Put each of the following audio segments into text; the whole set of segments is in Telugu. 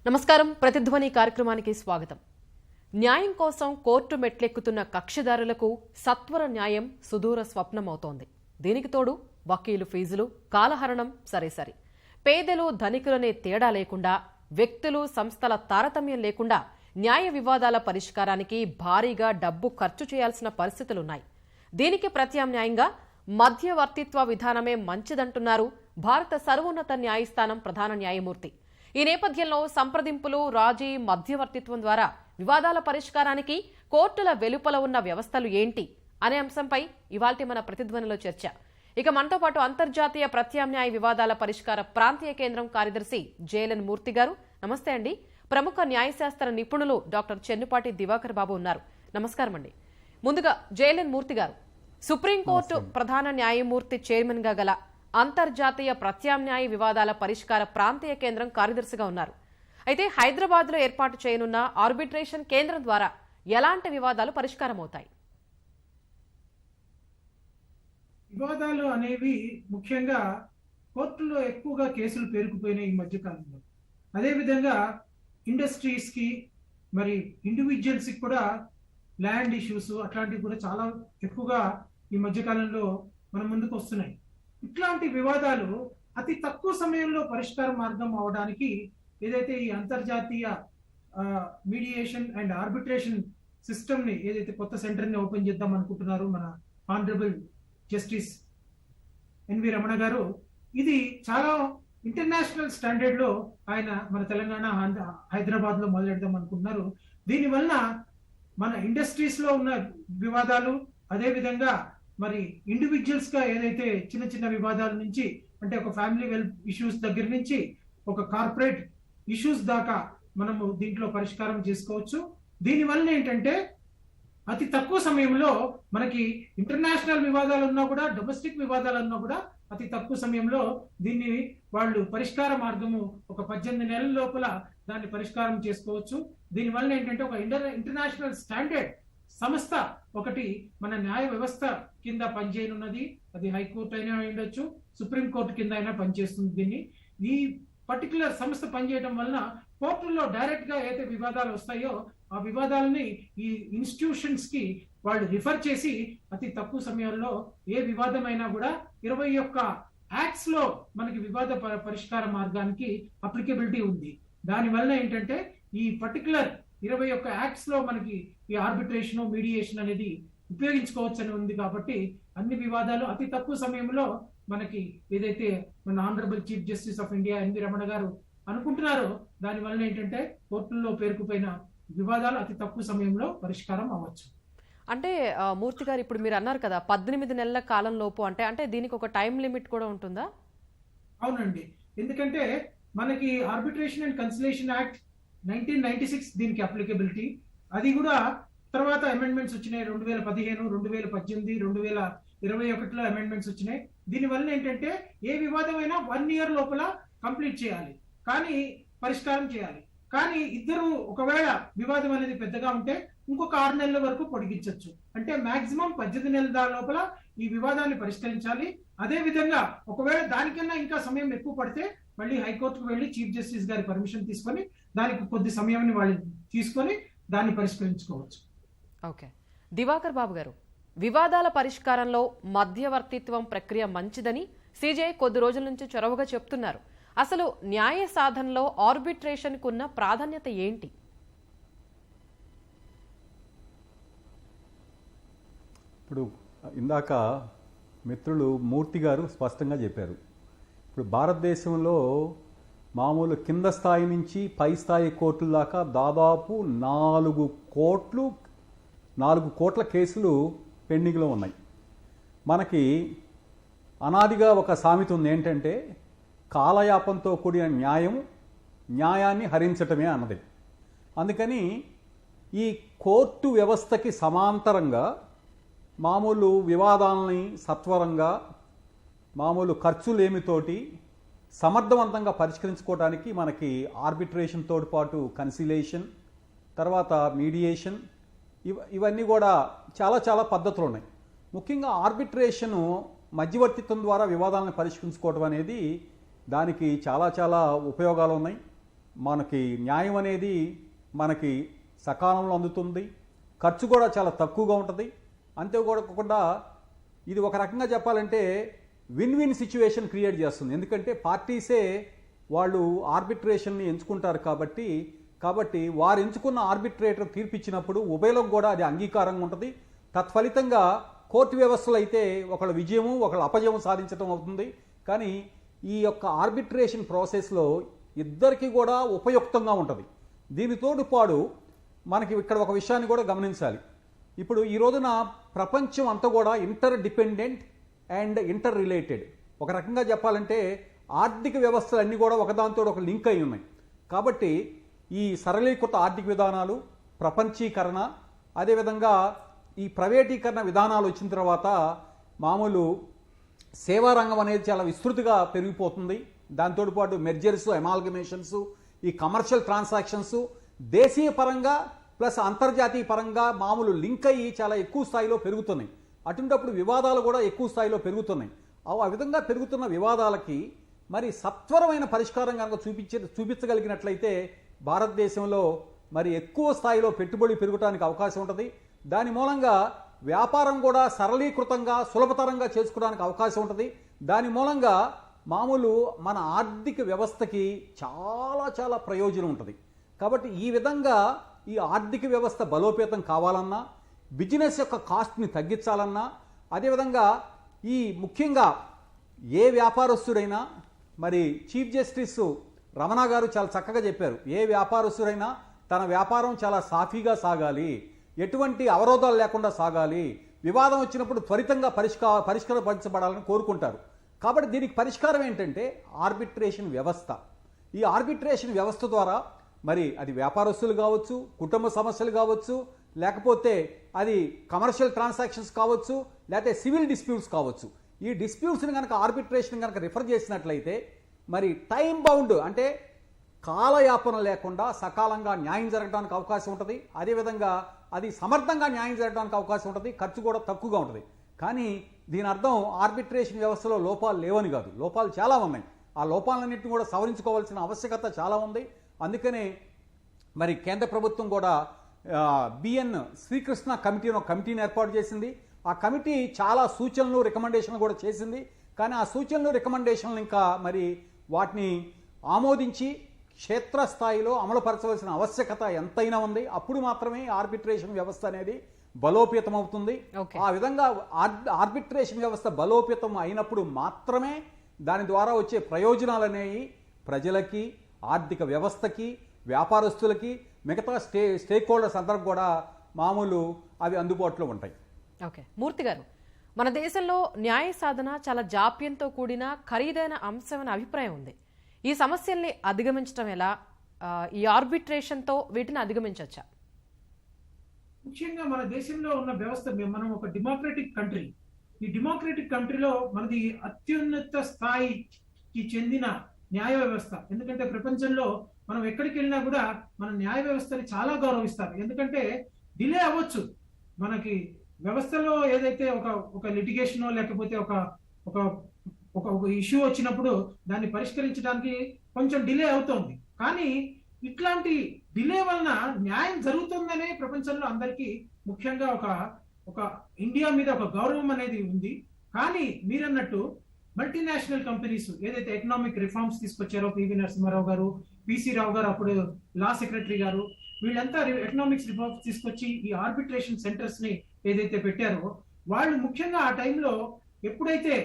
నమస్కారం. ప్రతిధ్వని కార్యక్రమానికి స్వాగతం. న్యాయం కోసం కోర్టు మెట్లెక్కుతున్న కక్షిదారులకు సత్వర న్యాయం సుదూర స్వప్నమవుతోంది. దీనికి తోడు వకీలు ఫీజులు, కాలహరణం సరేసరి. పేదలు ధనికులనే తేడా లేకుండా, వ్యక్తులు సంస్థల తారతమ్యం లేకుండా న్యాయ వివాదాల పరిష్కారానికి భారీగా డబ్బు ఖర్చు చేయాల్సిన పరిస్థితులున్నాయి. దీనికి ప్రత్యామ్నాయంగా మధ్యవర్తిత్వ విధానమే మంచిదంటున్నారు భారత సర్వోన్నత న్యాయస్థానం ప్రధాన న్యాయమూర్తి. ఈ నేపథ్యంలో సంప్రదింపులు, రాజీ, మధ్యవర్తిత్వం ద్వారా వివాదాల పరిష్కారానికి కోర్టుల వెలుపల ఉన్న వ్యవస్థలు ఏంటి అనే అంశంపై ఇవాల్టి మన ప్రతిధ్వనిలో చర్చ. ఇక మనతో పాటు అంతర్జాతీయ ప్రత్యామ్నాయ వివాదాల పరిష్కార ప్రాంతీయ కేంద్రం కార్యదర్శి జేఎల్ఎన్ మూర్తి గారు. నమస్తే అండి. ప్రముఖ న్యాయశాస్త్ర నిపుణులు డాక్టర్ చెన్నుపాటి దివాకర్ బాబు ఉన్నారు. నమస్కారం అండి. ముందుగా జేఎల్ఎన్ మూర్తి గారు, సుప్రీంకోర్టు ప్రధాన న్యాయమూర్తి చైర్మన్ గా గల అంతర్జాతీయ ప్రత్యామ్నాయ వివాదాల పరిష్కార ప్రాంతీయ కేంద్రం కార్యదర్శిగా ఉన్నారు. అయితే హైదరాబాద్ లో ఏర్పాటు చేయనున్న ఆర్బిట్రేషన్ కేంద్రం ద్వారా ఎలాంటి వివాదాలు పరిష్కారం అవుతాయి? వివాదాలు అనేవి ముఖ్యంగా కోర్టులో ఎక్కువగా కేసులు పేరుకుపోయినాయి ఈ మధ్యకాలంలో. అదేవిధంగా ఇండస్ట్రీస్ కి, మరి ఇండివిజువల్స్ కి కూడా ల్యాండ్ ఇష్యూస్ అట్లాంటివి కూడా చాలా ఎక్కువగా ఈ మధ్యకాలంలో మన ముందుకు వస్తున్నాయి. ఇట్లాంటి వివాదాలు అతి తక్కువ సమయంలో పరిష్కార మార్గం అవడానికి ఏదైతే ఈ అంతర్జాతీయ మీడియేషన్ అండ్ ఆర్బిట్రేషన్ సిస్టమ్ ని, ఏదైతే కొత్త సెంటర్ ని ఓపెన్ చేద్దాం అనుకుంటున్నారు మన ఆనరబుల్ జస్టిస్ ఎన్వి రమణ గారు, ఇది చాలా ఇంటర్నేషనల్ స్టాండర్డ్ లో ఆయన మన తెలంగాణ, హైదరాబాద్ లో మొదలెడదాం అనుకుంటున్నారు. దీనివల్ల మన ఇండస్ట్రీస్ లో ఉన్న వివాదాలు, అదే విధంగా మరి ఇండివిజువల్స్ గా ఏదైతే చిన్న చిన్న వివాదాల నుంచి, అంటే ఒక ఫ్యామిలీ వెల్త్ ఇష్యూస్ దగ్గర నుంచి ఒక కార్పొరేట్ ఇష్యూస్ దాకా మనము దీంట్లో పరిష్కారం చేసుకోవచ్చు. దీనివల్ల ఏంటంటే అతి తక్కువ సమయంలో మనకి ఇంటర్నేషనల్ వివాదాలు ఉన్నా కూడా, డొమెస్టిక్ వివాదాలు ఉన్నా కూడా అతి తక్కువ సమయంలో దీన్ని వాళ్ళు పరిష్కార మార్గము ఒక 18 నెలల లోపల దాన్ని పరిష్కారం చేసుకోవచ్చు. దీనివల్ల ఏంటంటే ఒక ఇంటర్నేషనల్ స్టాండర్డ్ సంస్థ ఒకటి మన న్యాయ వ్యవస్థ కింద పనిచేయనున్నది. అది హైకోర్టు అయినా ఉండొచ్చు, సుప్రీంకోర్టు కింద అయినా పనిచేస్తుంది. దీన్ని ఈ పర్టికులర్ సంస్థ పనిచేయడం వలన కోర్టుల్లో డైరెక్ట్ గా ఏదైతే వివాదాలు వస్తాయో ఆ వివాదాలని ఈ ఇన్స్టిట్యూషన్స్ కి వాళ్ళు రిఫర్ చేసి అతి తక్కువ సమయంలో ఏ వివాదమైనా కూడా 21 యాక్ట్స్ లో మనకి వివాద పరిష్కార మార్గానికి అప్లికబిలిటీ ఉంది. దానివల్ల ఏంటంటే ఈ పర్టికులర్ 21 యాక్ట్స్ లో మనకి ఈ ఆర్బిట్రేషన్, మీడియేషన్ అనేది ఉపయోగించుకోవచ్చు అని ఉంది. కాబట్టి అన్ని వివాదాలు అతి తక్కువ సమయంలో మనకి ఏదైతే మన honourable chief justice of India N V Ramana గారు అనుకుంటున్నారో దానివల్ల ఏంటంటే కోర్టుల్లో పేరుకుపోయిన వివాదాలు అతి తక్కువ సమయంలో పరిష్కారం అవ్వచ్చు. అంటే మూర్తి గారు, ఇప్పుడు మీరు అన్నారు కదా 18 నెలల కాలం లోపు, అంటే దీనికి ఒక టైం లిమిట్ కూడా ఉంటుందా? అవునండి, ఎందుకంటే మనకి ఆర్బిట్రేషన్ అండ్ కన్సిలేషన్ యాక్ట్ 1996 దీనికి అప్లికబిలిటీ. అది కూడా తర్వాత అమెండ్మెంట్స్ వచ్చినాయి. 2015, 2018, 2021లో అమెండ్మెంట్స్ వచ్చినాయి. దీనివల్ల ఏంటంటే ఏ వివాదమైనా 1 year లోపల కంప్లీట్ చేయాలి, కానీ పరిష్కారం చేయాలి. కానీ ఇద్దరు ఒకవేళ వివాదం అనేది పెద్దగా ఉంటే ఇంకొక 6 నెలల వరకు పొడిగించవచ్చు. అంటే మాక్సిమం 18 నెలల లోపల ఈ వివాదాన్ని పరిష్కరించాలి. అదే విధంగా ఒకవేళ దానికన్నా ఇంకా సమయం ఎక్కువ పడితే మళ్ళీ హైకోర్టుకు వెళ్లి చీఫ్ జస్టిస్ గారి పర్మిషన్ తీసుకొని దానికి కొద్ది సమయాన్ని వాళ్ళు తీసుకొని దాన్ని పరిష్కరించుకోవచ్చు. ఓకే. దివాకర్ బాబు గారు, వివాదాల పరిష్కారంలో మధ్యవర్తిత్వం ప్రక్రియ మంచిదని సిజే కొద్ది రోజుల నుంచి చొరవగా చెప్తున్నారు. అసలు న్యాయ సాధనలో ఆర్బిట్రేషన్ కున్న ప్రాధాన్యత ఏంటి? ఇప్పుడు ఇందాక మిత్రులు మూర్తి గారు స్పష్టంగా చెప్పారు. ఇప్పుడు భారతదేశంలో మామూలు కింద స్థాయి నుంచి పై స్థాయి కోర్టుల దాకా దాదాపు 4 కోట్ల కేసులు పెండింగ్లో ఉన్నాయి. మనకి అనాదిగా ఒక సామెత ఉంది, ఏంటంటే కాలయాపంతో కూడిన న్యాయాన్ని హరించటమే అన్నది. అందుకని ఈ కోర్టు వ్యవస్థకి సమాంతరంగా మామూలు వివాదాలని సత్వరంగా, మామూలు ఖర్చులేమితోటి సమర్థవంతంగా పరిష్కరించుకోవడానికి మనకి ఆర్బిట్రేషన్ తోటి పాటు కన్సిలేషన్, తర్వాత మీడియేషన్, ఇవన్నీ కూడా చాలా పద్ధతులు ఉన్నాయి. ముఖ్యంగా ఆర్బిట్రేషను మధ్యవర్తిత్వం ద్వారా వివాదాలను పరిష్కరించుకోవడం అనేది దానికి చాలా ఉపయోగాలు ఉన్నాయి. మనకి న్యాయం అనేది మనకి సకాలంలో అందుతుంది, ఖర్చు కూడా చాలా తక్కువగా ఉంటుంది. అంతేకాకుండా ఇది ఒక రకంగా చెప్పాలంటే విన్ విన్ సిచ్యువేషన్ క్రియేట్ చేస్తుంది. ఎందుకంటే పార్టీసే వాళ్ళు ఆర్బిట్రేషన్ని ఎంచుకుంటారు కాబట్టి వారు ఎంచుకున్న ఆర్బిట్రేటర్ తీర్పిచ్చినప్పుడు ఉభయలకు కూడా అది అంగీకారంగా ఉంటుంది. తత్ఫలితంగా కోర్టు వ్యవస్థలో అయితే ఒకళ్ళ విజయము ఒకళ్ళ అపజయం సాధించడం అవుతుంది. కానీ ఈ యొక్క ఆర్బిట్రేషన్ ప్రాసెస్లో ఇద్దరికి కూడా ఉపయుక్తంగా ఉంటుంది. దీనితోడు పాడు మనకి ఇక్కడ ఒక విషయాన్ని కూడా గమనించాలి. ఇప్పుడు ఈ రోజున ప్రపంచం అంతా కూడా inter dependent and inter related. ఒక రకంగా చెప్పాలంటే ఆర్థిక వ్యవస్థలన్నీ కూడా ఒకదానితో ఒక లింక్ అయి ఉన్నాయి. కాబట్టి ఈ సరళీకృత ఆర్థిక విధానాలు, ప్రపంచీకరణ, అదేవిధంగా ఈ ప్రైవేటీకరణ విధానాలు వచ్చిన తర్వాత మామూలు సేవారంగం అనేది చాలా విస్తృతిగా పెరిగిపోతుంది. దాంతో పాటు మెర్జర్స్, అమాల్గమేషన్స్, ఈ కమర్షియల్ ట్రాన్సాక్షన్స్ దేశీయ పరంగా ప్లస్ అంతర్జాతీయ పరంగా మామూలు లింక్ అయ్యి చాలా ఎక్కువ స్థాయిలో పెరుగుతున్నాయి. అటువంటిప్పుడు వివాదాలు కూడా ఎక్కువ స్థాయిలో పెరుగుతున్నాయి. ఆ విధంగా పెరుగుతున్న వివాదాలకి మరి సత్వరమైన పరిష్కారం కనుక చూపించగలిగినట్లయితే భారతదేశంలో మరి ఎక్కువ స్థాయిలో పెట్టుబడి పెరగడానికి అవకాశం ఉంటుంది. దాని మూలంగా వ్యాపారం కూడా సరళీకృతంగా సులభతరంగా చేసుకోవడానికి అవకాశం ఉంటుంది. దాని మూలంగా మామూలు మన ఆర్థిక వ్యవస్థకి చాలా ప్రయోజనం ఉంటుంది. కాబట్టి ఈ విధంగా ఈ ఆర్థిక వ్యవస్థ బలోపేతం కావాలన్నా, బిజినెస్ యొక్క కాస్ట్ని తగ్గించాలన్నా, అదేవిధంగా ఈ ముఖ్యంగా ఏ వ్యాపారస్తుడైనా మరి చీఫ్ జస్టిస్ రమణ గారు చాలా చక్కగా చెప్పారు. ఏ వ్యాపారస్తుడైనా తన వ్యాపారం చాలా సాఫీగా సాగాలి, ఎటువంటి అవరోధాలు లేకుండా సాగాలి, వివాదం వచ్చినప్పుడు త్వరితంగా పరిష్కరించబడాలని కోరుకుంటారు. కాబట్టి దీనికి పరిష్కారం ఏంటంటే ఆర్బిట్రేషన్ వ్యవస్థ. ఈ ఆర్బిట్రేషన్ వ్యవస్థ ద్వారా మరి అది వ్యాపారస్తులు కావచ్చు, కుటుంబ సమస్యలు కావచ్చు, లేకపోతే అది కమర్షియల్ ట్రాన్సాక్షన్స్ కావచ్చు, లేకపోతే సివిల్ డిస్ప్యూట్స్ కావచ్చు. ఈ డిస్ప్యూట్స్ని కనుక ఆర్బిట్రేషన్ కనుక రిఫర్ చేసినట్లయితే మరి టైం బౌండ్ అంటే కాలయాపన లేకుండా సకాలంగా న్యాయం జరగడానికి అవకాశం ఉంటుంది. అదేవిధంగా అది సమర్థంగా న్యాయం జరగడానికి అవకాశం ఉంటుంది. ఖర్చు కూడా తక్కువగా ఉంటుంది. కానీ దీని అర్థం ఆర్బిట్రేషన్ వ్యవస్థలో లోపాలు లేవని కాదు, లోపాలు చాలా ఉన్నాయి. ఆ లోపాలన్నింటినీ కూడా సవరించుకోవాల్సిన ఆవశ్యకత చాలా ఉంది. అందుకనే మరి కేంద్ర ప్రభుత్వం కూడా బిఎన్ శ్రీకృష్ణ కమిటీని ఏర్పాటు చేసింది. ఆ కమిటీ చాలా సూచనలు రికమెండేషన్లు కూడా చేసింది. కానీ ఆ సూచనలు రికమెండేషన్లు ఇంకా మరి వాటిని ఆమోదించి క్షేత్రస్థాయిలో అమలుపరచవలసిన ఆవశ్యకత ఎంతైనా ఉంది. అప్పుడు మాత్రమే ఆర్బిట్రేషన్ వ్యవస్థ అనేది బలోపేతం అవుతుంది. ఆ విధంగా ఆర్బిట్రేషన్ వ్యవస్థ బలోపేతం అయినప్పుడు మాత్రమే దాని ద్వారా వచ్చే ప్రయోజనాలు అనేవి ప్రజలకి, ఆర్థిక వ్యవస్థకి, వ్యాపారస్తులకి, మిగతా స్టేక్ హోల్డర్స్ అందరికి కూడా మామూలు అవి అందుబాటులో ఉంటాయి. ఓకే, మూర్తి గారు, మన దేశంలో న్యాయ సాధన చాలా జాప్యంతో కూడిన ఖరీదైన అంశం అనే అభిప్రాయం ఉంది. ఈ సమస్యల్ని అధిగమించడం ఎలా? ఈ ఆర్బిట్రేషన్తో వీటిని అధిగమించవచ్చా? ముఖ్యంగా మన దేశంలో ఉన్న వ్యవస్థ, మనం ఒక డెమోక్రటిక్ కంట్రీ. ఈ డెమోక్రటిక్ కంట్రీలో మనది అత్యున్నత స్థాయికి చెందిన న్యాయ వ్యవస్థ. ఎందుకంటే ప్రపంచంలో మనం ఎక్కడికి వెళ్ళినా కూడా మన న్యాయ వ్యవస్థని చాలా గౌరవిస్తారు. ఎందుకంటే డిలే అవ్వచ్చు, మనకి వ్యవస్థలో ఏదైతే ఒక లిటిగేషనో లేకపోతే ఒక ఇష్యూ వచ్చినప్పుడు దాన్ని పరిష్కరించడానికి కొంచెం డిలే అవుతోంది. కానీ ఇట్లాంటి డిలే వలన న్యాయం జరుగుతుందనే ప్రపంచంలో అందరికీ ముఖ్యంగా ఒక ఇండియా మీద ఒక గౌరవం అనేది ఉంది. కానీ మీరన్నట్టు మల్టీనేషనల్ కంపెనీస్ ఏదైతే ఎకనామిక్ రిఫార్మ్స్ తీసుకొచ్చారో, పివి నరసింహారావు గారు, పిసి రావు గారు అప్పుడు లా సెక్రటరీ గారు, వీళ్ళంతా ఎకనామిక్స్ రిఫార్మ్స్ తీసుకొచ్చి ఈ ఆర్బిట్రేషన్ సెంటర్స్ ని ఏదైతే పెట్టారో, వాళ్ళు ముఖ్యంగా ఆ టైంలో ఎప్పుడైతే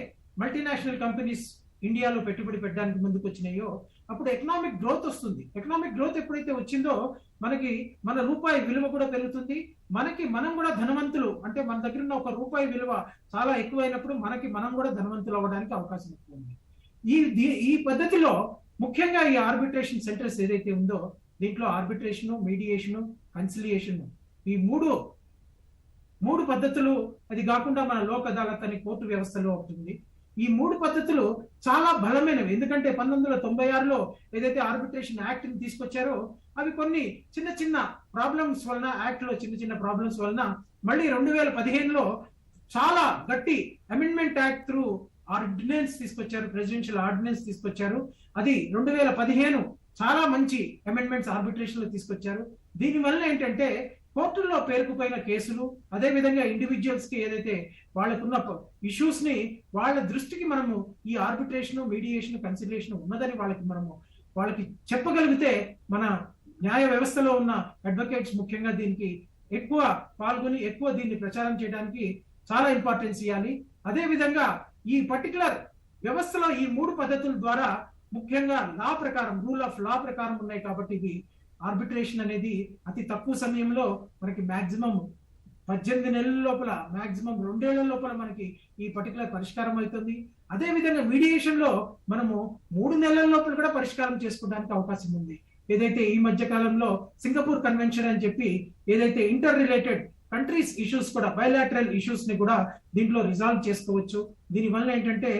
మల్టీనేషనల్ కంపెనీస్ ఇండియాలో పెట్టుబడి పెట్టడానికి ముందుకు వచ్చినాయో అప్పుడు ఎకనామిక్ గ్రోత్ వస్తుంది. ఎకనామిక్ గ్రోత్ ఎప్పుడైతే వచ్చిందో మనకి మన రూపాయి విలువ కూడా పెరుగుతుంది. మనం కూడా ధనవంతులు, అంటే మన దగ్గర ఉన్న ఒక రూపాయి విలువ చాలా ఎక్కువైనప్పుడు మనం కూడా ధనవంతులు అవ్వడానికి అవకాశం ఎక్కువ ఉంది. ఈ పద్ధతిలో ముఖ్యంగా ఈ ఆర్బిట్రేషన్ సెంటర్స్ ఏదైతే ఉందో దీంట్లో ఆర్బిట్రేషన్, మీడియేషన్, కన్సిలియేషన్, ఈ మూడు పద్ధతులు, అది కాకుండా మన లోక్ అదాలత్ అనే కోర్టు వ్యవస్థలో ఉంటుంది. ఈ మూడు పద్ధతులు చాలా బలమైనవి. ఎందుకంటే 1996లో ఏదైతే ఆర్బిట్రేషన్ యాక్ట్ ని తీసుకొచ్చారో అవి కొన్ని చిన్న ప్రాబ్లమ్స్ వలన, యాక్ట్ లో చిన్న ప్రాబ్లమ్స్ వలన మళ్ళీ 2015లో చాలా గట్టి అమెండ్మెంట్ యాక్ట్ త్రూ ఆర్డినెన్స్ తీసుకొచ్చారు, ప్రెసిడెన్షియల్ ఆర్డినెన్స్ తీసుకొచ్చారు. అది 2015 చాలా మంచి అమెండ్మెంట్స్ ఆర్బిట్రేషన్ లో తీసుకొచ్చారు. దీనివల్ల ఏంటంటే కోర్టుల్లో పేరుకుపోయిన కేసులు, అదే విధంగా ఇండివిజువల్స్ కి ఏదైతే వాళ్ళకున్న ఇష్యూస్ ని వాళ్ళ దృష్టికి మనము ఈ ఆర్బిట్రేషన్, మీడియేషన్, కన్సిలియేషన్ ఉన్నదని వాళ్ళకి చెప్పగలిగితే మన న్యాయ వ్యవస్థలో ఉన్న అడ్వకేట్స్ ముఖ్యంగా దీనికి ఎక్కువ పాల్గొని ఎక్కువ దీన్ని ప్రచారం చేయడానికి చాలా ఇంపార్టెన్స్ ఇవ్వాలి. అదే విధంగా ఈ పర్టికులర్ వ్యవస్థలో ఈ 3 పద్ధతుల ద్వారా ముఖ్యంగా లా ప్రకారం, రూల్ ఆఫ్ లా ప్రకారం ఉన్నాయి కాబట్టి ఇది ఆర్బిట్రేషన్ అనేది అతి తక్కువ సమయంలో మనకి మాక్సిమం 18 నెలల లోపల, మాక్సిమం 2 ఏళ్ల లోపల మనకి ఈ పర్టికులర్ పరిష్కారం అవుతుంది. అదే విధంగా మీడియేషన్ లో మనము 3 నెలల లోపల కూడా పరిష్కారం చేసుకోవడానికి అవకాశం ఉంది. ఏదైతే ఈ మధ్య కాలంలో సింగపూర్ కన్వెన్షన్ అని చెప్పి ఏదైతే ఇంటర్ రిలేటెడ్ కంట్రీస్ ఇష్యూస్ కూడా, బయలాటరల్ ఇష్యూస్ ని కూడా దీంట్లో రిజాల్వ్ చేసుకోవచ్చు. దీనివల్ల ఏంటంటే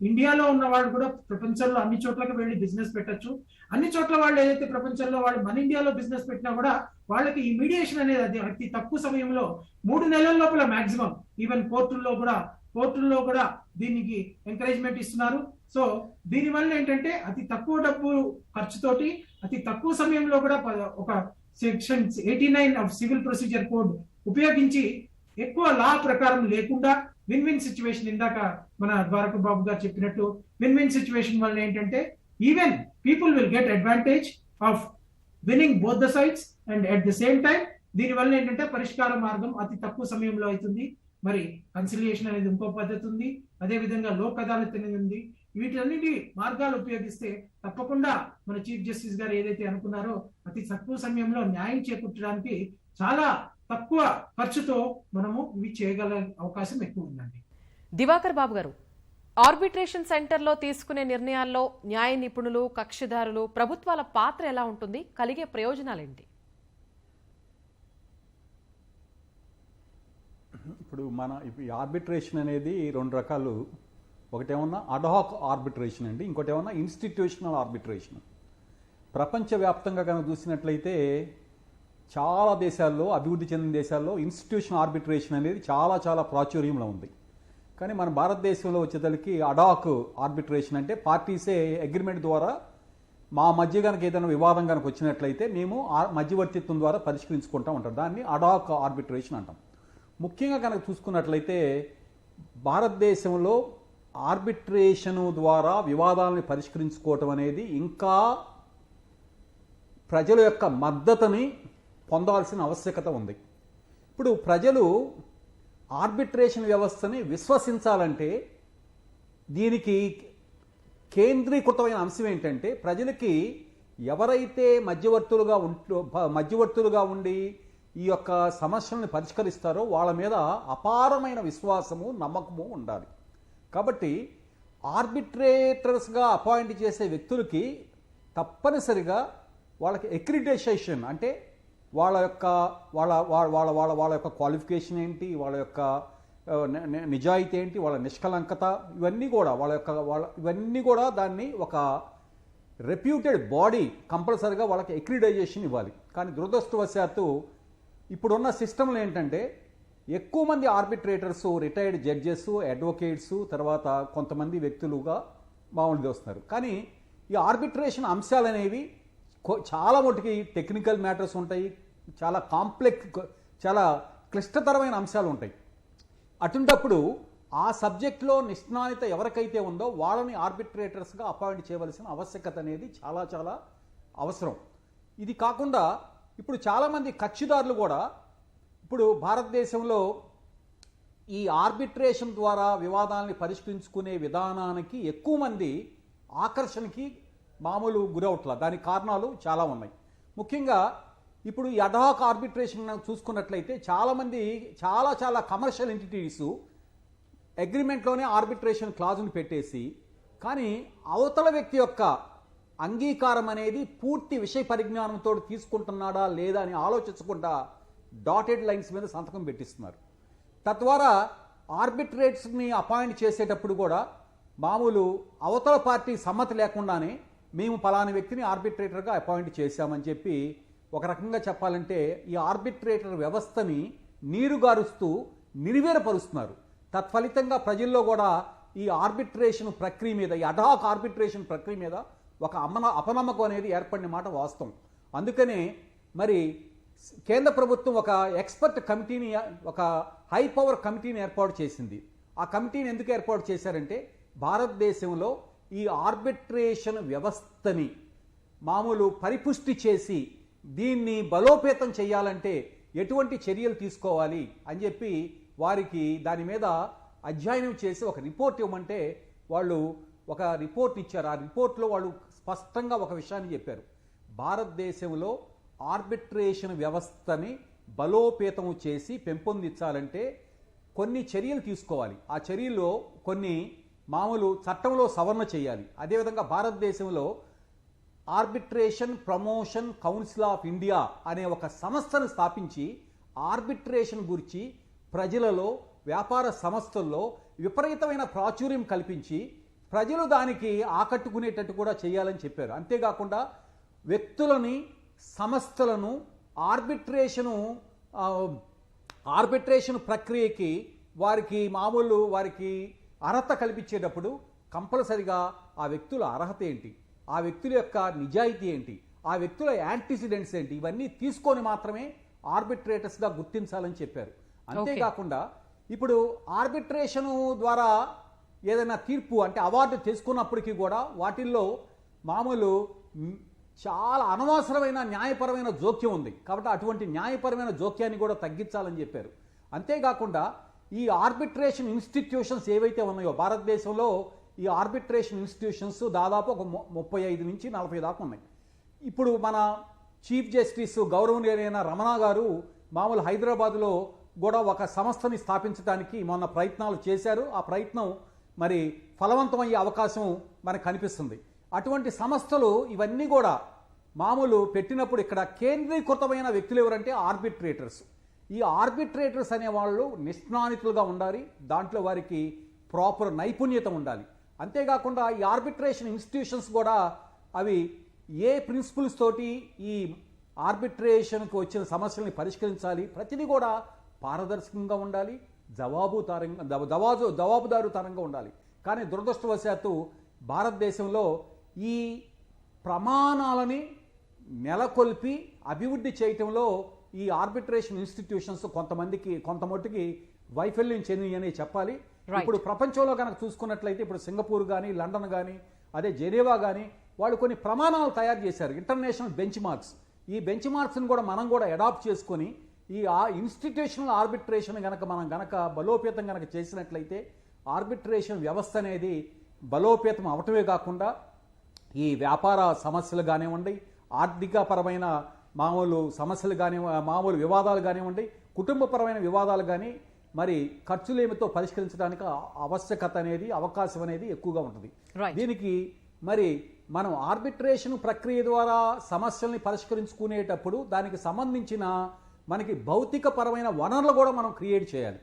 ఇండియాలో ఉన్న వాళ్ళు కూడా ప్రపంచంలో అన్ని చోట్లకి వెళ్ళి బిజినెస్ పెట్టచ్చు. అన్ని చోట్ల వాళ్ళు ఏదైతే ప్రపంచంలో వాళ్ళు మన ఇండియాలో బిజినెస్ పెట్టినా కూడా వాళ్ళకి ఈ మీడియేషన్ అనేది అతి తక్కువ సమయంలో 3 నెలల లోపల మాక్సిమం, ఈవెన్ కోర్టుల్లో కూడా దీనికి ఎంకరేజ్మెంట్ ఇస్తున్నారు. సో దీనివల్ల ఏంటంటే అతి తక్కువ డబ్బు ఖర్చుతోటి అతి తక్కువ సమయంలో కూడా ఒక section 89 of civil procedure code ఉపయోగించి ఎక్కువ లా ప్రకారం లేకుండా విన్ విన్ సిచ్యువేషన్, ఇందాక మన ద్వారక బాబు గారు చెప్పినట్టు విన్ విన్ సిచ్యువేషన్ వల్ల ఏంటంటే even people will get advantage of winning both the sides and at the same time దీనివల్ల ఏంటంటే పరిష్కార మార్గం అతి తక్కువ సమయంలో అవుతుంది. మరి కన్సిలియేషన్ అనేది ఇంకో పద్ధతి ఉంది, అదే విధంగా లోక్ అదాలత్ అనేది ఉంది. వీటన్నిటి మార్గాలు ఉపయోగిస్తే తప్పకుండా మన చీఫ్ జస్టిస్ గారు ఏదైతే అనుకున్నారో అతి తక్కువ సమయంలో న్యాయం చేకూర్చడానికి చాలా తక్కువ ఖర్చుతో మనము ఇవి చేయగల అవకాశం ఎక్కువ ఉందండి. దివాకర్ బాబు గారు, ఆర్బిట్రేషన్ సెంటర్లో తీసుకునే నిర్ణయాల్లో న్యాయ నిపుణులు, కక్షిదారులు, ప్రభుత్వాల పాత్ర ఎలా ఉంటుంది? కలిగే ప్రయోజనాలేంటి? ఇప్పుడు ఈ ఆర్బిట్రేషన్ అనేది 2 రకాలు. ఒకటేమన్నా అడ్హాక్ ఆర్బిట్రేషన్ అండి, ఇంకోటేమన్నా ఇన్స్టిట్యూషనల్ ఆర్బిట్రేషన్. ప్రపంచవ్యాప్తంగా కనుక చూసినట్లయితే చాలా దేశాల్లో, అభివృద్ధి చెందిన దేశాల్లో ఇన్స్టిట్యూషనల్ ఆర్బిట్రేషన్ అనేది చాలా చాలా ప్రాచుర్యంలో ఉంది. కానీ మన భారతదేశంలో వచ్చేసరికి అడాక్ ఆర్బిట్రేషన్ అంటే పార్టీసే అగ్రిమెంట్ ద్వారా మా మధ్య కనుక ఏదైనా వివాదం కనుక వచ్చినట్లయితే మేము మధ్యవర్తిత్వం ద్వారా పరిష్కరించుకుంటూ ఉంటాం. దాన్ని అడాక్ ఆర్బిట్రేషన్ అంటాం. ముఖ్యంగా కనుక చూసుకున్నట్లయితే భారతదేశంలో ఆర్బిట్రేషను ద్వారా వివాదాలను పరిష్కరించుకోవటం అనేది ఇంకా ప్రజల యొక్క మద్దతుని పొందాల్సిన ఆవశ్యకత ఉంది. ఇప్పుడు ప్రజలు ఆర్బిట్రేషన్ వ్యవస్థని విశ్వసించాలంటే దీనికి కేంద్రీకృతమైన అంశం ఏంటంటే ప్రజలకి ఎవరైతే మధ్యవర్తులుగా ఉండి ఈ యొక్క సమస్యలను పరిష్కరిస్తారో వాళ్ళ మీద అపారమైన విశ్వాసము, నమ్మకము ఉండాలి. కాబట్టి ఆర్బిట్రేటర్స్గా అపాయింట్ చేసే వ్యక్తులకి తప్పనిసరిగా వాళ్ళకి అక్రిడిటేషన్ అంటే వాళ్ళ యొక్క క్వాలిఫికేషన్ ఏంటి, వాళ్ళ యొక్క నిజాయితీ ఏంటి, వాళ్ళ నిష్కలంకత, ఇవన్నీ కూడా దాన్ని ఒక రెప్యూటెడ్ బాడీ కంపల్సరిగా వాళ్ళకి అక్రిడిటేషన్ ఇవ్వాలి. కానీ దురదృష్టవశాత్తు ఇప్పుడున్న సిస్టంలో ఏంటంటే ఎక్కువ మంది ఆర్బిట్రేటర్స్ రిటైర్డ్ జడ్జెస్, అడ్వకేట్స్, తర్వాత కొంతమంది వ్యక్తులుగా మామూలుగా వస్తున్నారు. కానీ ఈ ఆర్బిట్రేషన్ అంశాలు అనేవి చాలా మటుకి టెక్నికల్ మ్యాటర్స్ ఉంటాయి, చాలా చాలా క్లిష్టతరమైన అంశాలు ఉంటాయి. అటుంటప్పుడు ఆ సబ్జెక్ట్లో నిష్ణానిత ఎవరికైతే ఉందో వాళ్ళని ఆర్బిట్రేటర్స్గా అపాయింట్ చేయవలసిన ఆవశ్యకత అనేది చాలా చాలా అవసరం. ఇది కాకుండా ఇప్పుడు చాలామంది కక్షిదారులు కూడా ఇప్పుడు భారతదేశంలో ఈ ఆర్బిట్రేషన్ ద్వారా వివాదాలని పరిష్కరించుకునే విధానానికి ఎక్కువ మంది ఆకర్షణకి మామూలు గురవట్ల. దానికి కారణాలు చాలా ఉన్నాయి. ముఖ్యంగా ఇప్పుడు ఈ అడ్హాక్ ఆర్బిట్రేషన్ చూసుకున్నట్లయితే చాలామంది చాలా కమర్షియల్ ఎంటిటీస్ అగ్రిమెంట్లోనే ఆర్బిట్రేషన్ క్లాజును పెట్టేసి కానీ అవతల వ్యక్తి యొక్క అంగీకారం అనేది పూర్తి విషయ పరిజ్ఞానంతో తీసుకుంటున్నాడా లేదా అని ఆలోచించకుండా డాటెడ్ లైన్స్ మీద సంతకం పెట్టిస్తున్నారు. తద్వారా ఆర్బిట్రేటర్స్ని అపాయింట్ చేసేటప్పుడు కూడా మామూలు అవతల పార్టీ సమ్మతి లేకుండానే మేము పలానా వ్యక్తిని ఆర్బిట్రేటర్గా అపాయింట్ చేశామని చెప్పి ఒక రకంగా చెప్పాలంటే ఈ ఆర్బిట్రేటర్ వ్యవస్థని నీరుగారుస్తూ నిర్వీర్యపరుస్తున్నారు. తత్ఫలితంగా ప్రజల్లో కూడా ఈ ఆర్బిట్రేషన్ ప్రక్రియ మీద, ఈ అడ్హాక్ ఆర్బిట్రేషన్ ప్రక్రియ మీద ఒక అపనమ్మకం అనేది ఏర్పడిన మాట వాస్తవం. అందుకనే మరి కేంద్ర ప్రభుత్వం ఒక ఎక్స్పర్ట్ కమిటీని, ఒక హై పవర్ కమిటీని ఏర్పాటు చేసింది. ఆ కమిటీని ఎందుకు ఏర్పాటు చేశారంటే భారతదేశంలో ఈ ఆర్బిట్రేషన్ వ్యవస్థని మామూలు పరిపుష్టి చేసి దీన్ని బలోపేతం చేయాలంటే ఎటువంటి చర్యలు తీసుకోవాలి అని చెప్పి వారికి దాని మీద అధ్యయనం చేసి ఒక రిపోర్ట్ ఇవ్వమంటే వాళ్ళు ఒక రిపోర్ట్ ఇచ్చారు. ఆ రిపోర్ట్లో వాళ్ళు స్పష్టంగా ఒక విషయాన్ని చెప్పారు. భారతదేశంలో ఆర్బిట్రేషన్ వ్యవస్థని బలోపేతం చేసి పెంపొందించాలంటే కొన్ని చర్యలు తీసుకోవాలి. ఆ చర్యల్లో కొన్ని మామూలు చట్టంలో సవరణ చేయాలి. అదేవిధంగా భారతదేశంలో arbitration promotion council of India అనే ఒక సంస్థను స్థాపించి ఆర్బిట్రేషన్ గురించి ప్రజలలో, వ్యాపార సంస్థల్లో విపరీతమైన ప్రాచుర్యం కల్పించి ప్రజలు దానికి ఆకట్టుకునేటట్టు కూడా చేయాలని చెప్పారు. అంతేకాకుండా వ్యక్తులని, సంస్థలను ఆర్బిట్రేషన్ ప్రక్రియకి వారికి అర్హత కల్పించేటప్పుడు కంపల్సరిగా ఆ వ్యక్తుల అర్హత ఏంటి, ఆ వ్యక్తుల యొక్క నిజాయితీ ఏంటి, ఆ వ్యక్తుల యాంటిసిడెంట్స్ ఏంటి, ఇవన్నీ తీసుకొని మాత్రమే ఆర్బిట్రేటర్స్గా గుర్తించాలని చెప్పారు. అంతేకాకుండా ఇప్పుడు ఆర్బిట్రేషన్ ద్వారా ఏదైనా తీర్పు అంటే అవార్డు తీసుకున్నప్పటికీ కూడా వాటిల్లో మామూలు చాలా అనవసరమైన న్యాయపరమైన జోక్యం ఉంది. కాబట్టి అటువంటి న్యాయపరమైన జోక్యాన్ని కూడా తగ్గించాలని చెప్పారు. అంతేకాకుండా ఈ ఆర్బిట్రేషన్ ఇన్స్టిట్యూషన్స్ ఏవైతే ఉన్నాయో భారతదేశంలో ఈ ఆర్బిట్రేషన్ ఇన్స్టిట్యూషన్స్ దాదాపు ఒక 35 నుంచి 40 దాకా ఉన్నాయి. ఇప్పుడు మన చీఫ్ జస్టిస్ గౌరవనీయులైన రమణ గారు మామూలు హైదరాబాద్లో కూడా ఒక సంస్థని స్థాపించడానికి మొన్న ప్రయత్నాలు చేశారు. ఆ ప్రయత్నం మరి ఫలవంతమయ్యే అవకాశం మనకు కనిపిస్తుంది. అటువంటి సంస్థలు ఇవన్నీ కూడా మామూలు పెట్టినప్పుడు ఇక్కడ కేంద్రీకృతమైన వ్యక్తులు ఎవరంటే ఆర్బిట్రేటర్స్. ఈ ఆర్బిట్రేటర్స్ అనేవాళ్ళు నిష్ణానితులుగా ఉండాలి. దాంట్లో వారికి ప్రాపర్ నైపుణ్యత ఉండాలి. అంతేకాకుండా ఈ ఆర్బిట్రేషన్ ఇన్స్టిట్యూషన్స్ కూడా అవి ఏ ప్రిన్సిపల్స్ తోటి ఈ ఆర్బిట్రేషన్కి వచ్చిన సమస్యల్ని పరిష్కరించాలి, ప్రతిదీ కూడా పారదర్శకంగా ఉండాలి, జవాబుదారుతనంగా ఉండాలి. కానీ దురదృష్టవశాత్తు భారతదేశంలో ఈ ప్రమాణాలని నెలకొల్పి అభివృద్ధి చేయటంలో ఈ ఆర్బిట్రేషన్ ఇన్స్టిట్యూషన్స్ కొంతమట్టుకి వైఫల్యం చెందినని చెప్పాలి. ఇప్పుడు ప్రపంచంలో కనుక చూసుకున్నట్లయితే ఇప్పుడు సింగపూర్ కానీ, లండన్ కానీ, అదే జెనీవా కానీ వాళ్ళు కొన్ని ప్రమాణాలు తయారు చేశారు, ఇంటర్నేషనల్ బెంచ్ మార్క్స్. ఈ బెంచ్ మార్క్స్ని కూడా మనం కూడా అడాప్ట్ చేసుకొని ఈ ఇన్స్టిట్యూషనల్ ఆర్బిట్రేషన్ మనం బలోపేతం చేసినట్లయితే ఆర్బిట్రేషన్ వ్యవస్థ అనేది బలోపేతం అవటమే కాకుండా ఈ వ్యాపార సమస్యలు కానివ్వండి, ఆర్థికపరమైన మామూలు సమస్యలు మామూలు వివాదాలు కానివ్వండి, కుటుంబపరమైన వివాదాలు కానీ మరి ఖర్చులేమితో పరిష్కరించడానికి ఆవశ్యకత అనేది, అవకాశం అనేది ఎక్కువగా ఉంటుంది. దీనికి మరి మనం ఆర్బిట్రేషన్ ప్రక్రియ ద్వారా సమస్యల్ని పరిష్కరించుకునేటప్పుడు దానికి సంబంధించిన మనకి భౌతిక పరమైన వనరులు కూడా మనం క్రియేట్ చేయాలి.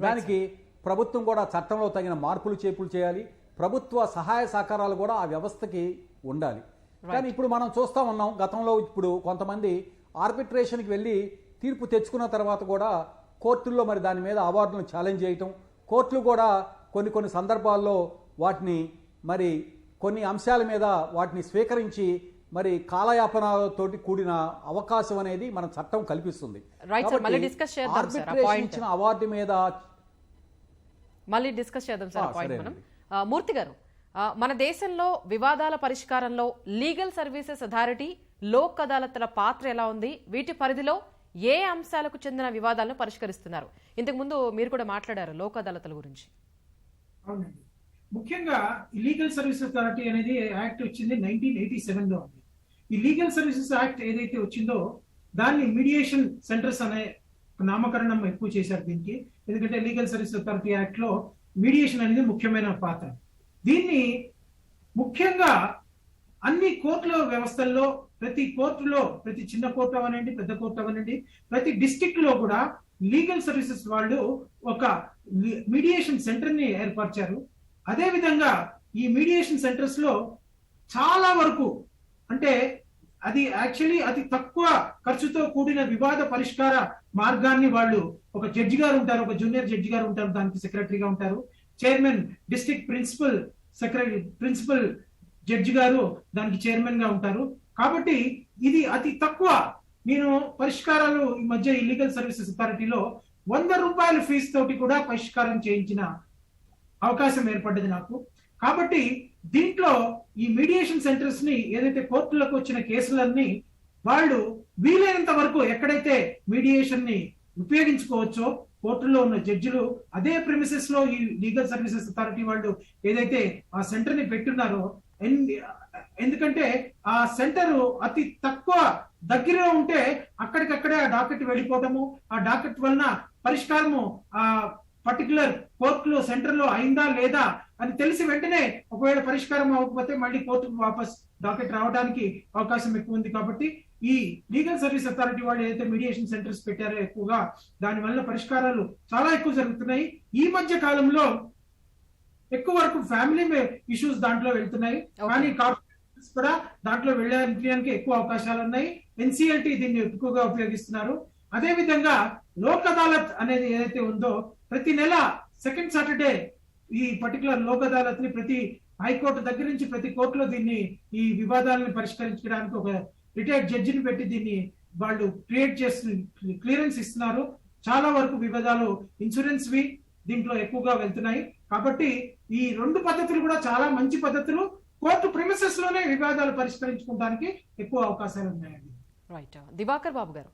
దానికి ప్రభుత్వం కూడా చట్టంలో తగిన మార్పులు చేర్పులు చేయాలి. ప్రభుత్వ సహాయ సహకారాలు కూడా ఆ వ్యవస్థకి ఉండాలి. కానీ ఇప్పుడు మనం చూస్తూ ఉన్నాం, గతంలో ఇప్పుడు కొంతమంది ఆర్బిట్రేషన్కి వెళ్ళి తీర్పు తెచ్చుకున్న తర్వాత కూడా కోర్టుల్లో మరి దాని మీద అవార్డులను ఛాలెంజ్ చేయటం, కోర్టులు కూడా కొన్ని సందర్భాల్లో వాటిని మరి కొన్ని అంశాల మీద వాటిని స్వీకరించి మరి కాలయాపనతోటి కూడిన అవకాశం అనేది మన చట్టం కల్పిస్తుంది. ఆర్బిట్రేషన్ ఇచ్చిన అవార్డు మీద మళ్ళీ డిస్కస్ చేద్దాం సార్ పాయింట్ మనం. మూర్తి గారు, మన దేశంలో వివాదాల పరిష్కారంలో లీగల్ సర్వీసెస్ అథారిటీ, లోక్ అదాలత్ల పాత్ర ఎలా ఉంది? వీటి పరిధిలో ఏ అంశాలకు చెందిన వివాదాలను పరిష్కరిస్తున్నారు? ఇంతకు ముందు మీరు కూడా మాట్లాడారు లోక్ అదాలత్ల గురించి. అవునండి, ముఖ్యంగా లీగల్ సర్వీసెస్ అథారిటీ అనేది యాక్ట్ వచ్చింది 1987లో ఉంది. ఈ లీగల్ సర్వీసెస్ యాక్ట్ ఏదైతే వచ్చిందో దాన్ని మీడియేషన్ సెంటర్స్ అనే నామకరణం ఎక్కువ చేశారు దీనికి. ఎందుకంటే లీగల్ సర్వీస్ అథారిటీ యాక్ట్ లో మీడియేషన్ అనేది ముఖ్యమైన పాత్ర. దీన్ని ముఖ్యంగా అన్ని కోర్టుల వ్యవస్థల్లో, ప్రతి కోర్టులో, ప్రతి చిన్న కోర్టు అవనండి, పెద్ద కోర్టు అవనండి, ప్రతి డిస్ట్రిక్ట్ లో కూడా లీగల్ సర్వీసెస్ వాళ్ళు ఒక మీడియేషన్ సెంటర్ ని ఏర్పరిచారు. అదే విధంగా ఈ మీడియేషన్ సెంటర్స్ లో చాలా వరకు అంటే అది యాక్చువల్లీ అతి తక్కువ ఖర్చుతో కూడిన వివాద పరిష్కార మార్గాన్ని వాళ్ళు, ఒక జడ్జి గారు ఉంటారు, ఒక జూనియర్ జడ్జి గారు ఉంటారు, దానికి సెక్రటరీగా ఉంటారు, chairman, district principal, secretary, principal judge గారు దానికి చైర్మన్ గా ఉంటారు. కాబట్టి ఇది అతి తక్కువ. నేను పరిష్కారాలు ఈ మధ్య ఈ లీగల్ సర్వీసెస్ అథారిటీలో 100 రూపాయల ఫీజు తోటి కూడా పరిష్కారం చేయించిన అవకాశం ఏర్పడ్డది నాకు. కాబట్టి దీంట్లో ఈ మీడియేషన్ సెంటర్స్ ని ఏదైతే కోర్టులకు వచ్చిన కేసులన్నీ వాళ్ళు వీలైనంత వరకు ఎక్కడైతే మీడియేషన్ ని ఉపయోగించుకోవచ్చో కోర్టులో ఉన్న జడ్జిలు అదే ప్రిమిసెస్ లో ఈ లీగల్ సర్వీసెస్ అథారిటీ వాళ్ళు ఏదైతే ఆ సెంటర్ ని పెట్టున్నారో, ఎందుకంటే ఆ సెంటర్ అతి తక్కువ దగ్గరలో ఉంటే అక్కడికక్కడే ఆ డాకెట్ వెళ్ళిపోవటము, ఆ డాకెట్ వలన పరిష్కారము ఆ పర్టికులర్ కోర్టులో సెంటర్ లో అయిందా లేదా అని తెలిసి వెంటనే ఒకవేళ పరిష్కారం అవ్వకపోతే మళ్ళీ కోర్టుకు వాపస్ డాకెట్ రావడానికి అవకాశం ఎక్కువ ఉంది. కాబట్టి ఈ లీగల్ సర్వీస్ అథారిటీ వాళ్ళు ఏదైతే మీడియేషన్ సెంటర్స్ పెట్టారో ఎక్కువగా దాని వల్ల పరిష్కారాలు చాలా ఎక్కువ జరుగుతున్నాయి. ఈ మధ్య కాలంలో ఎక్కువ వరకు ఫ్యామిలీ ఇష్యూస్ దాంట్లో వెళ్తున్నాయి, కానీ కార్పొరేషన్స్ కూడా దాంట్లో వెళ్ళడానికి ఎక్కువ అవకాశాలు ఉన్నాయి. ఎన్సిఎల్టీ దీన్ని ఎక్కువగా ఉపయోగిస్తున్నారు. అదే విధంగా లోక్ అదాలత్ అనేది ఏదైతే ఉందో ప్రతి నెల సెకండ్ సాటర్డే ఈ పర్టికులర్ లోక్ అదాలత్ ని ప్రతి హైకోర్టు దగ్గర నుంచి ప్రతి కోర్టులో దీన్ని ఈ వివాదాలను పరిష్కరించడానికి ఒక రిటైర్డ్ జడ్జిని పెట్టి దీన్ని వాళ్ళు క్రియేట్ చేసి క్లియరెన్స్ ఇస్తున్నారు. చాలా వరకు వివాదాలు ఇన్సూరెన్స్ వి దీంట్లో ఎక్కువగా వెళ్తున్నాయి. కాబట్టి ఈ రెండు పద్ధతులు కూడా చాలా మంచి పద్ధతులు. కోర్టు ప్రిమిసెస్ లోనే వివాదాలు పరిష్కరించుకోవడానికి ఎక్కువ అవకాశాలు ఉన్నాయండి. రైట్. దివాకర్ బాబు గారు,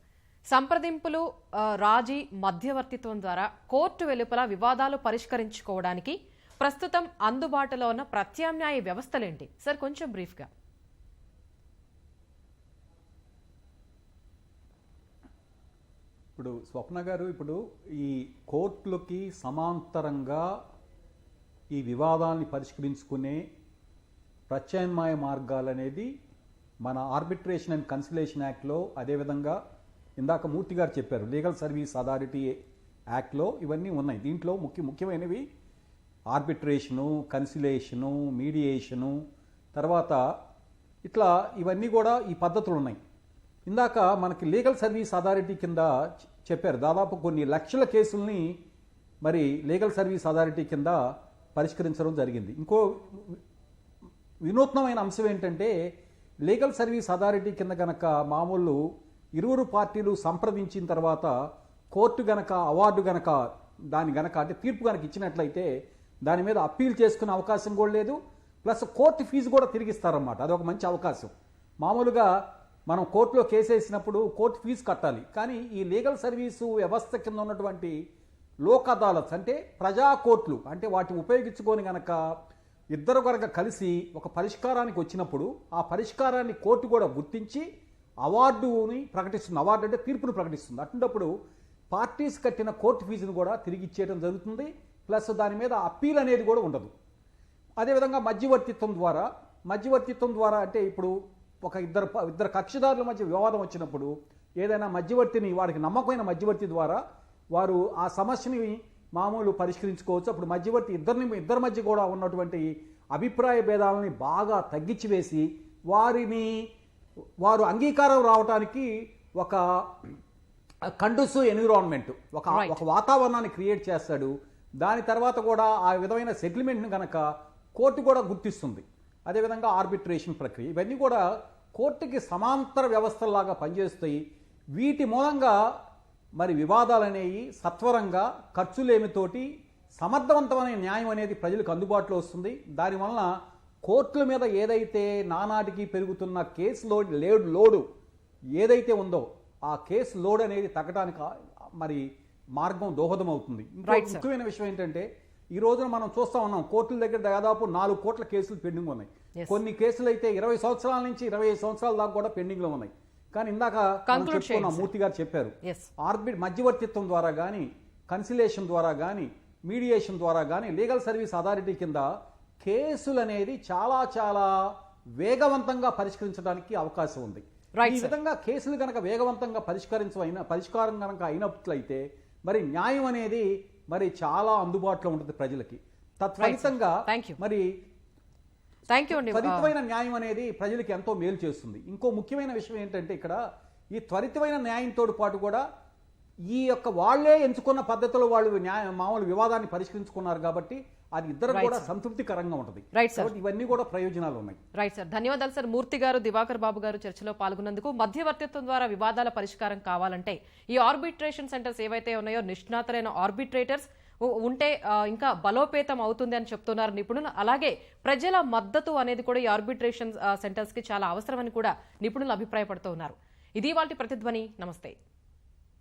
సంప్రదింపులు, రాజీ, మధ్యవర్తిత్వం ద్వారా కోర్టు వెలుపల వివాదాలు పరిష్కరించుకోవడానికి ప్రస్తుతం అందుబాటులో ఉన్న ప్రత్యామ్నాయ వ్యవస్థలేంటి సార్? కొంచెం బ్రీఫ్గా. ఇప్పుడు స్వప్న గారు, ఇప్పుడు ఈ కోర్టులకి సమాంతరంగా ఈ వివాదాన్ని పరిష్కరించుకునే ప్రత్యామ్నాయ మార్గాలు అనేది మన ఆర్బిట్రేషన్ అండ్ కన్సిలేషన్ యాక్ట్లో, అదేవిధంగా ఇందాక మూర్తి గారు చెప్పారు లీగల్ సర్వీస్ అథారిటీ యాక్ట్లో ఇవన్నీ ఉన్నాయి. దీంట్లో ముఖ్యమైనవి ఆర్బిట్రేషను, కన్సిలేషను, మీడియేషను, తర్వాత ఇట్లా ఇవన్నీ కూడా ఈ పద్ధతులు ఉన్నాయి. ఇందాక మనకి లీగల్ సర్వీస్ అథారిటీ కింద చెప్పారు దాదాపు కొన్ని లక్షల కేసుల్ని మరి లీగల్ సర్వీస్ అథారిటీ కింద పరిష్కరించడం జరిగింది. ఇంకో వినూత్నమైన అంశం ఏంటంటే లీగల్ సర్వీస్ అథారిటీ కింద గనక మామూలు ఇరువురు పార్టీలు సంప్రదించిన తర్వాత కోర్టు గనక అవార్డు గనక దాని గనక అంటే తీర్పు గనక ఇచ్చినట్లయితే దాని మీద అప్పీల్ చేసుకునే అవకాశం కూడా లేదు. ప్లస్ కోర్టు ఫీజు కూడా తిరిగిస్తారన్నమాట. అదొక మంచి అవకాశం. మామూలుగా మనం కోర్టులో కేసు వేసినప్పుడు కోర్టు ఫీజు కట్టాలి, కానీ ఈ లీగల్ సర్వీసు వ్యవస్థ కింద ఉన్నటువంటి లోక్ అదాలత్స్ అంటే ప్రజా కోర్టులు, అంటే వాటిని ఉపయోగించుకొని గనక ఇద్దరు కనుక కలిసి ఒక పరిష్కారానికి వచ్చినప్పుడు ఆ పరిష్కారాన్ని కోర్టు కూడా గుర్తించి అవార్డుని ప్రకటిస్తుంది. అవార్డు అంటే తీర్పును ప్రకటిస్తుంది. అటువంటిప్పుడు పార్టీస్ కట్టిన కోర్టు ఫీజును కూడా తిరిగి ఇచ్చేయడం జరుగుతుంది. ప్లస్ దాని మీద అప్పీల్ అనేది కూడా ఉండదు. అదేవిధంగా మధ్యవర్తిత్వం ద్వారా అంటే ఇప్పుడు ఒక ఇద్దరు కక్షిదారుల మధ్య వివాదం వచ్చినప్పుడు ఏదైనా మధ్యవర్తిని, వారికి నమ్మకమైన మధ్యవర్తి ద్వారా వారు ఆ సమస్యని మామూలు పరిష్కరించుకోవచ్చు. అప్పుడు మధ్యవర్తి ఇద్దరి మధ్య కూడా ఉన్నటువంటి అభిప్రాయ భేదాలని బాగా తగ్గించి వేసి వారు అంగీకారం రావడానికి ఒక కండుసివ్ ఎన్విరాన్మెంట్, ఒక వాతావరణాన్ని క్రియేట్ చేస్తాడు. దాని తర్వాత కూడా ఆ విధమైన సెటిల్మెంట్ని కనుక కోర్టు కూడా గుర్తిస్తుంది. అదేవిధంగా ఆర్బిట్రేషన్ ప్రక్రియ, ఇవన్నీ కూడా కోర్టుకి సమాంతర వ్యవస్థలాగా పనిచేస్తాయి. వీటి మూలంగా మరి వివాదాలు అనేవి సత్వరంగా ఖర్చులేమితోటి సమర్థవంతమైన న్యాయం అనేది ప్రజలకు అందుబాటులో వస్తుంది. దానివలన కోర్టుల మీద ఏదైతే నానాటికి పెరుగుతున్న కేసు లోడు ఏదైతే ఉందో ఆ కేసు లోడ్ అనేది తగ్గడానికి మరి మార్గం దోహదం అవుతుంది. ముఖ్యమైన విషయం ఏంటంటే ఈ రోజున మనం చూస్తా ఉన్నాం కోర్టుల దగ్గర దాదాపు 4 కోట్ల కేసులు పెండింగ్ ఉన్నాయి. కొన్ని కేసులు అయితే 20 సంవత్సరాల నుంచి 25 సంవత్సరాల దాకా కూడా పెండింగ్ లో ఉన్నాయి. కానీ ఇందాక చెప్పుకున్న మూర్తి గారు చెప్పారు మధ్యవర్తిత్వం ద్వారా కానీ, కన్సిలేషన్ ద్వారా కానీ, మీడియేషన్ ద్వారా కానీ లీగల్ సర్వీస్ అథారిటీ కింద కేసులు అనేది చాలా చాలా వేగవంతంగా పరిష్కరించడానికి అవకాశం ఉంది. ఈ విధంగా కేసులు కనుక వేగవంతంగా పరిష్కారం కనుక అయినట్లయితే మరి న్యాయం అనేది మరి చాలా అందుబాటులో ఉంటుంది ప్రజలకి. తత్ఫలితంగా మరి త్వరితమైన న్యాయం అనేది ప్రజలకి ఎంతో మేలు చేస్తుంది. ఇంకో ముఖ్యమైన విషయం ఏంటంటే ఇక్కడ ఈ త్వరితమైన న్యాయంతో పాటు కూడా ఈ యొక్క వాళ్లే ఎంచుకున్న పద్ధతిలో వాళ్ళు మామూలు వివాదాన్ని పరిష్కరించుకున్నారు కాబట్టి అది ఇద్దరు కూడా సంతృప్తికరంగా ఉంటుంది. Right sir. కాబట్టి ఇవన్నీ కూడా ప్రయోజనాలు ఉన్నాయి. రైట్ సార్, ధన్యవాదాలు సార్. మూర్తి గారు, దివాకర్ బాబు గారు చర్చలో పాల్గొన్నందుకు. మధ్యవర్తిత్వం ద్వారా వివాదాల పరిష్కారం కావాలంటే ఈ ఆర్బిట్రేషన్ సెంటర్స్ ఏవైతే ఉన్నాయో నిష్ణాతులైన ఆర్బిట్రేటర్స్ ఉంటే ఇంకా బలోపేతం అవుతుంది అని చెప్తున్నారు నిపుణులు. అలాగే ప్రజల మద్దతు అనేది కూడా ఈ ఆర్బిట్రేషన్ సెంటర్స్ కి చాలా అవసరమని కూడా నిపుణులు అభిప్రాయపడుతూ ఉన్నారు. ఇది వాటి ప్రతిధ్వని. నమస్తే.